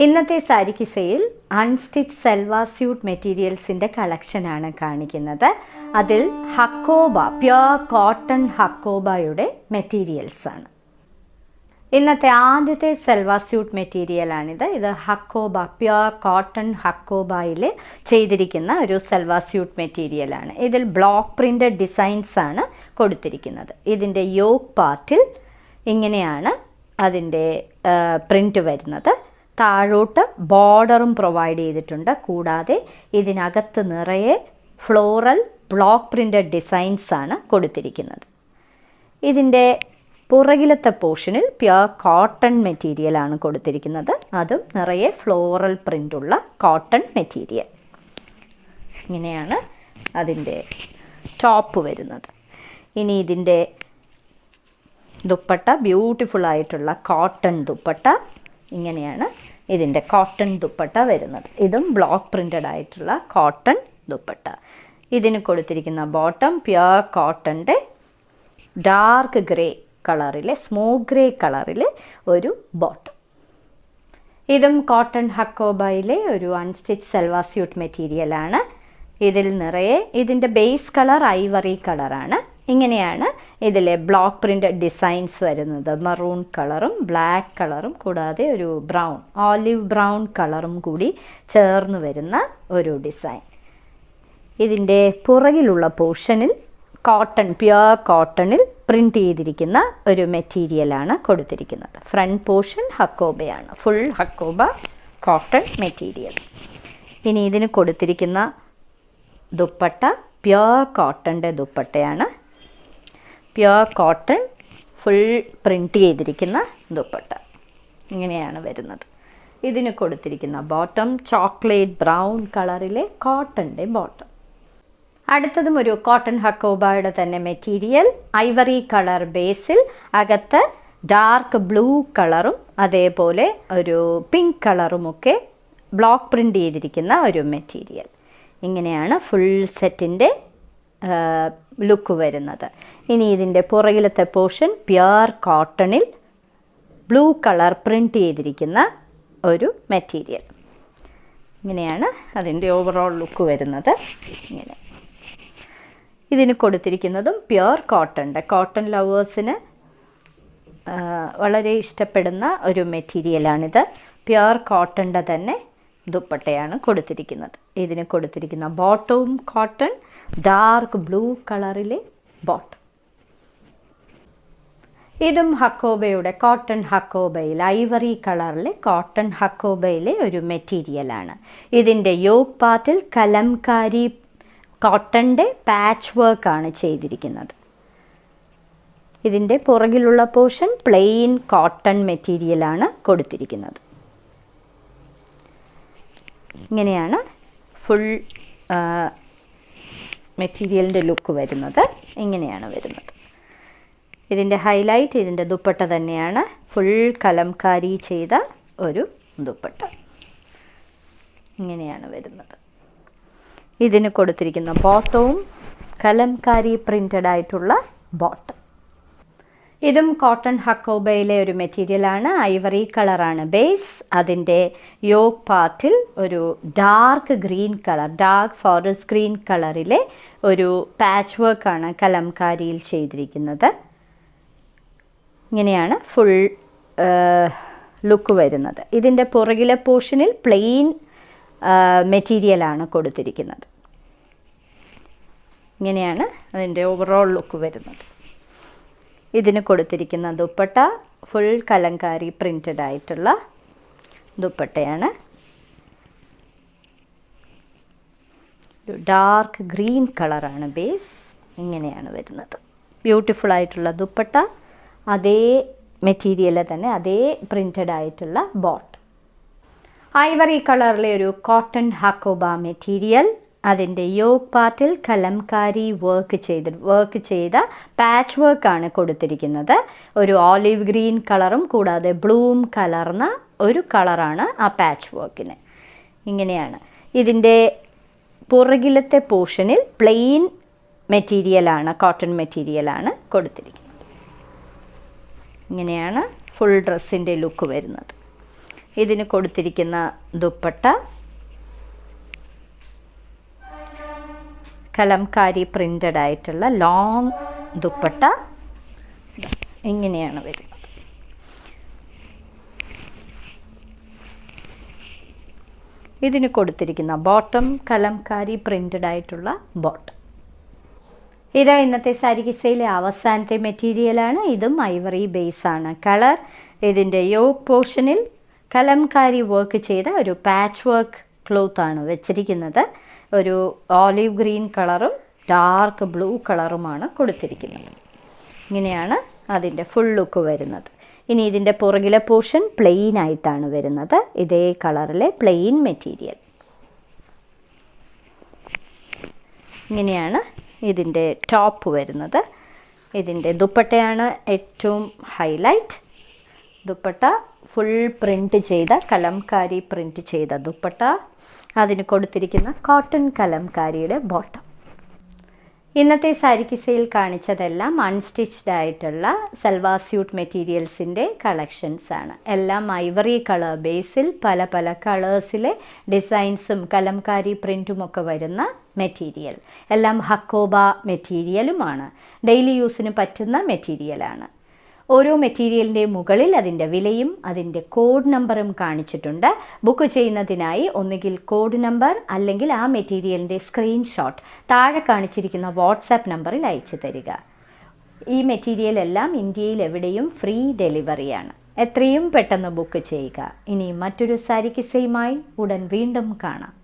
ഇന്നത്തെ sari കിസയിൽ unstitch salwar suit മെറ്റീരിയൽസിൻ്റെ കളക്ഷനാണ് കാണിക്കുന്നത്. അതിൽ ഹക്കോബ, പ്യുർ കോട്ടൺ ഹക്കോബയുടെ മെറ്റീരിയൽസാണ്. ഇന്നത്തെ ആദ്യത്തെ സൽവാർ സ്യൂട്ട് മെറ്റീരിയലാണിത്. ഇത് ഹക്കോബ, പ്യുർ കോട്ടൺ ഹക്കോബയിൽ ചെയ്തിരിക്കുന്ന ഒരു സൽവാർ സ്യൂട്ട് മെറ്റീരിയലാണ്. ഇതിൽ ബ്ലോക്ക് പ്രിൻ്റ് ഡിസൈൻസാണ് കൊടുത്തിരിക്കുന്നത്. ഇതിൻ്റെ യോക്ക് പാർട്ടിൽ ഇങ്ങനെയാണ് അതിൻ്റെ പ്രിൻ്റ് വരുന്നത്. താഴോട്ട് ബോർഡറും പ്രൊവൈഡ് ചെയ്തിട്ടുണ്ട്. കൂടാതെ ഇതിനകത്ത് നിറയെ ഫ്ലോറൽ ബ്ലോക്ക് പ്രിൻ്റഡ് ഡിസൈൻസാണ് കൊടുത്തിരിക്കുന്നത്. ഇതിൻ്റെ പുറകിലത്തെ പോർഷനിൽ പ്യുർ കോട്ടൺ മെറ്റീരിയലാണ് കൊടുത്തിരിക്കുന്നത്. അതും നിറയെ ഫ്ലോറൽ പ്രിൻ്റുള്ള കോട്ടൺ മെറ്റീരിയൽ. ഇങ്ങനെയാണ് അതിൻ്റെ ടോപ്പ് വരുന്നത്. ഇനി ഇതിൻ്റെ ദുപ്പട്ട, ബ്യൂട്ടിഫുള്ളായിട്ടുള്ള കോട്ടൺ ദുപ്പട്ട. ഇങ്ങനെയാണ് ഇതിൻ്റെ കോട്ടൺ ദുപ്പട്ട വരുന്നത്. ഇതും ബ്ലോക്ക് പ്രിൻ്റഡ് ആയിട്ടുള്ള കോട്ടൺ ദുപ്പട്ട. ഇതിന് കൊടുത്തിരിക്കുന്ന ബോട്ടം പ്യുർ കോട്ടൻ്റെ ഡാർക്ക് ഗ്രേ കളറിലെ, സ്മോക്ക് ഗ്രേ കളറിലെ ഒരു ബോട്ടം. ഇതും കോട്ടൺ ഹക്കോബയിലെ ഒരു അൺസ്റ്റിച്ച് സൽവാർ സ്യൂട്ട് മെറ്റീരിയലാണ്. ഇതിൽ നിറയെ ഇതിൻ്റെ ബേസ് കളർ ഐവറി കളറാണ്. ഇങ്ങനെയാണ് ഇതിലെ ബ്ലോക്ക് പ്രിൻ്റ് ഡിസൈൻസ് വരുന്നത്. മറൂൺ കളറും ബ്ലാക്ക് കളറും കൂടാതെ ഒരു ബ്രൗൺ, ഓലിവ് ബ്രൗൺ കളറും കൂടി ചേർന്ന് വരുന്ന ഒരു ഡിസൈൻ. ഇതിൻ്റെ പുറകിലുള്ള പോർഷനിൽ കോട്ടൺ, പ്യുർ കോട്ടണിൽ പ്രിൻ്റ് ചെയ്തിരിക്കുന്ന ഒരു മെറ്റീരിയലാണ് കൊടുത്തിരിക്കുന്നത്. ഫ്രണ്ട് പോർഷൻ ഹക്കോബയാണ്, ഫുൾ ഹക്കോബ കോട്ടൺ മെറ്റീരിയൽ. ഇനി ഇതിന് കൊടുത്തിരിക്കുന്ന ദുപ്പട്ട പ്യുർ കോട്ടൻ്റെ ദുപ്പട്ടയാണ്. പ്യുർ കോട്ടൺ ഫുൾ പ്രിൻ്റ് ചെയ്തിരിക്കുന്ന ദുപ്പട്ട ഇങ്ങനെയാണ് വരുന്നത്. ഇതിന് കൊടുത്തിരിക്കുന്ന ബോട്ടം ചോക്ലേറ്റ് ബ്രൗൺ കളറിലെ കോട്ടൻ്റെ ബോട്ടം. അടുത്തതും ഒരു കോട്ടൺ ഹക്കോബയുടെ തന്നെ മെറ്റീരിയൽ, ഐവറി കളർ ബേസിൽ അകത്ത് ഡാർക്ക് ബ്ലൂ കളറും അതേപോലെ ഒരു പിങ്ക് കളറുമൊക്കെ ബ്ലോക്ക് പ്രിൻ്റ് ചെയ്തിരിക്കുന്ന ഒരു മെറ്റീരിയൽ. ഇങ്ങനെയാണ് ഫുൾ സെറ്റിൻ്റെ ലുക്ക് വരുന്നത്. ഇനി ഇതിൻ്റെ പുറകിലത്തെ പോർഷൻ പ്യുർ കോട്ടണിൽ ബ്ലൂ കളർ പ്രിൻ്റ് ചെയ്തിരിക്കുന്ന ഒരു മെറ്റീരിയൽ. ഇങ്ങനെയാണ് അതിൻ്റെ ഓവറോൾ ലുക്ക് വരുന്നത്. ഇങ്ങനെ ഇതിന് കൊടുത്തിരിക്കുന്നതും പ്യുർ കോട്ടൻ്റെ, കോട്ടൺ ലവേഴ്സിന് വളരെ ഇഷ്ടപ്പെടുന്ന ഒരു മെറ്റീരിയലാണിത്. പ്യുർ കോട്ടൻ്റെ തന്നെ ദുപ്പട്ടയാണ് കൊടുത്തിരിക്കുന്നത്. ഇതിന് കൊടുത്തിരിക്കുന്ന ബോട്ടവും കോട്ടൺ, ഡാർക്ക് ബ്ലൂ കളറിലെ ബോട്ടം. ഇതും ഹക്കോബയുടെ, കോട്ടൺ ഹക്കോബയിൽ ഐവറി കളറിലെ കോട്ടൺ ഹക്കോബയിലെ ഒരു മെറ്റീരിയലാണ്. ഇതിൻ്റെ യോക്ക് പാർട്ടിൽ കലംകാരി കോട്ടൻ്റെ പാച്ച് വർക്കാണ് ചെയ്തിരിക്കുന്നത്. ഇതിൻ്റെ പുറകിലുള്ള പോർഷൻ പ്ലെയിൻ കോട്ടൺ മെറ്റീരിയലാണ് കൊടുത്തിരിക്കുന്നത്. ഇങ്ങനെയാണ് ഫുൾ മെറ്റീരിയലിൻ്റെ ലുക്ക് വരുന്നത്. ഇങ്ങനെയാണ് വരുന്നത്. ഇതിൻ്റെ ഹൈലൈറ്റ് ഇതിൻ്റെ ദുപ്പട്ട തന്നെയാണ്. ഫുൾ കലംകാരി ചെയ്ത ഒരു ദുപ്പട്ട ഇങ്ങനെയാണ് വരുന്നത്. ഇതിന് കൊടുത്തിരിക്കുന്ന ബോട്ടവും കലംകാരി പ്രിൻ്റഡ് ആയിട്ടുള്ള ബോട്ടം. ഇതും കോട്ടൺ ഹക്കോബയിലെ ഒരു മെറ്റീരിയലാണ്. ഐവറി കളറാണ് ബേസ്. അതിൻ്റെ യോക്ക് പാർട്ടിൽ ഒരു dark green colour, dark forest green കളറിലെ ഒരു പാച്ച് വർക്കാണ് കലംകാരിയിൽ ചെയ്തിരിക്കുന്നത്. ഇങ്ങനെയാണ് ഫുൾ ലുക്ക് വരുന്നത്. ഇതിൻ്റെ പുറകിലെ പോർഷനിൽ പ്ലെയിൻ മെറ്റീരിയലാണ് കൊടുത്തിരിക്കുന്നത്. ഇങ്ങനെയാണ് അതിൻ്റെ ഓവറോൾ ലുക്ക് വരുന്നത്. ഇതിന് കൊടുത്തിരിക്കുന്ന ദുപ്പട്ട ഫുൾ കലംകാരി പ്രിൻ്റഡ് ആയിട്ടുള്ള ദുപ്പട്ടയാണ്. ഒരു ഡാർക്ക് ഗ്രീൻ കളറാണ് ബേസ്. ഇങ്ങനെയാണ് വരുന്നത്. ബ്യൂട്ടിഫുൾ ആയിട്ടുള്ള ദുപ്പട്ട, അതേ മെറ്റീരിയൽ തന്നെ, അതേ പ്രിൻ്റഡ് ആയിട്ടുള്ള ബോട്ടം. ഐവറി കളറിലെ ഒരു കോട്ടൺ ഹക്കോബ മെറ്റീരിയൽ. അതിൻ്റെ യോക്ക് പാർട്ടിൽ കലംകാരി വർക്ക് ചെയ്ത പാച്ച് വർക്കാണ് കൊടുത്തിരിക്കുന്നത്. ഒരു ഓലിവ് ഗ്രീൻ കളറും കൂടാതെ ബ്ലൂം കലർന്ന ഒരു കളറാണ് ആ പാച്ച് വർക്കിന്. ഇങ്ങനെയാണ് ഇതിൻ്റെ പുറകിലത്തെ പോർഷനിൽ പ്ലെയിൻ മെറ്റീരിയലാണ്, കോട്ടൺ മെറ്റീരിയലാണ് കൊടുത്തിരിക്കുന്നത്. ഇങ്ങനെയാണ് ഫുൾ ഡ്രസ്സിൻ്റെ ലുക്ക് വരുന്നത്. ഇതിന് കൊടുത്തിരിക്കുന്ന ദുപ്പട്ട കലംകാരി പ്രിൻ്റഡ് ആയിട്ടുള്ള ലോങ് ദുപ്പട്ട ഇങ്ങനെയാണ് വരുന്നത്. ഇതിന് കൊടുത്തിരിക്കുന്ന ബോട്ടം കലംകാരി പ്രിൻ്റഡ് ആയിട്ടുള്ള ബോട്ടം. ഇത് ഇന്നത്തെ സാരി കിസയിലെ അവസാനത്തെ മെറ്റീരിയലാണ്. ഇതും ഐവറി ബേസാണ്. കളർ ഇതിൻ്റെ യോക്ക് പോർഷനിൽ കലംകാരി വർക്ക് ചെയ്ത ഒരു പാച്ച് വർക്ക് ക്ലോത്താണ് വെച്ചിരിക്കുന്നത്. ഒരു ഓലിവ് ഗ്രീൻ കളറും ഡാർക്ക് ബ്ലൂ കളറുമാണ് കൊടുത്തിരിക്കുന്നത്. ഇങ്ങനെയാണ് അതിൻ്റെ ഫുൾ ലുക്ക് വരുന്നത്. ഇനി ഇതിൻ്റെ പുറകിലെ പോർഷൻ പ്ലെയിൻ ആയിട്ടാണ് വരുന്നത്. ഇതേ കളറിലെ പ്ലെയിൻ മെറ്റീരിയൽ. ഇങ്ങനെയാണ് ഇതിൻ്റെ ടോപ്പ് വരുന്നത്. ഇതിൻ്റെ ദുപ്പട്ടയാണ് ഏറ്റവും ഹൈലൈറ്റ്. ദുപ്പട്ട ഫുൾ പ്രിൻ്റ് ചെയ്ത കലംകാരി പ്രിൻ്റ് ചെയ്ത ദുപ്പട്ട. അതിന് കൊടുത്തിരിക്കുന്ന കോട്ടൺ കലംകാരിയുടെ ബോട്ടം. ഇന്നത്തെ സാരി കിസയിൽ കാണിച്ചതെല്ലാം അൺസ്റ്റിച്ച്ഡ് ആയിട്ടുള്ള സൽവാർ സ്യൂട്ട് മെറ്റീരിയൽസിൻ്റെ കളക്ഷൻസ് ആണ്. എല്ലാം ഐവറി കളർ ബേസിൽ പല പല കളേഴ്സിലെ ഡിസൈൻസും കലംകാരി പ്രിൻറ്റുമൊക്കെ വരുന്ന മെറ്റീരിയൽ. എല്ലാം ഹക്കോബ മെറ്റീരിയലുമാണ്. ഡെയിലി യൂസിന് പറ്റുന്ന മെറ്റീരിയലാണ്. ഓരോ മെറ്റീരിയലിൻ്റെ മുകളിൽ അതിൻ്റെ വിലയും അതിൻ്റെ കോഡ് നമ്പറും കാണിച്ചിട്ടുണ്ട്. ബുക്ക് ചെയ്യുന്നതിനായി ഒന്നുകിൽ കോഡ് നമ്പർ അല്ലെങ്കിൽ ആ മെറ്റീരിയലിൻ്റെ സ്ക്രീൻഷോട്ട് താഴെ കാണിച്ചിരിക്കുന്ന വാട്സാപ്പ് നമ്പറിൽ അയച്ചു തരിക. ഈ മെറ്റീരിയൽ എല്ലാം ഇന്ത്യയിൽ എവിടെയും ഫ്രീ ഡെലിവറിയാണ്. എത്രയും പെട്ടെന്ന് ബുക്ക് ചെയ്യുക. ഇനി മറ്റൊരു സാരി കിസയുമായി ഉടൻ വീണ്ടും കാണാം.